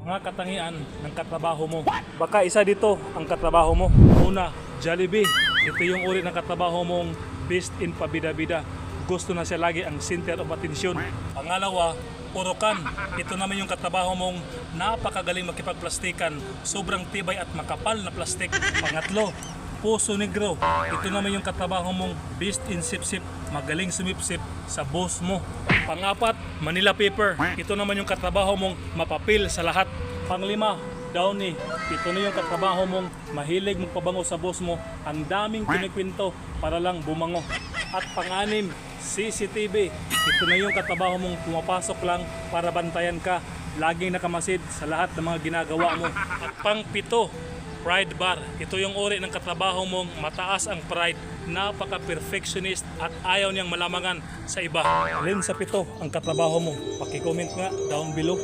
Mga katangian ng katrabaho mo. Baka isa dito ang katrabaho mo. Una, Jollibee. Ito yung uri ng katrabaho mong best in pabida-bida. Gusto na siya lagi ang center of attention. Pangalawa, Orokan. Ito naman yung katrabaho mong napakagaling makipagplastikan. Sobrang tibay at makapal na plastik. Pangatlo, Puso Negro. Ito naman yung katrabaho mong best in sip-sip. Magaling sumipsip sa boss mo. Pangapat, Manila Paper. Ito naman yung katrabaho mong mapapil sa lahat. Panglima, Downy. Ito na yung katrabaho mong mahilig magpabango sa boss mo. Ang daming kinikwento para lang bumango. At panganim, CCTV. Ito na yung katrabaho mong pumapasok lang para bantayan ka. Laging nakamasid sa lahat ng mga ginagawa mo. At pangpito, Pride Bar. Ito yung uri ng katrabaho mong mataas ang pride, napaka-perfectionist at ayaw niyang malamangan sa iba. Alin sa pito ang katrabaho mo? Paki-comment nga down below.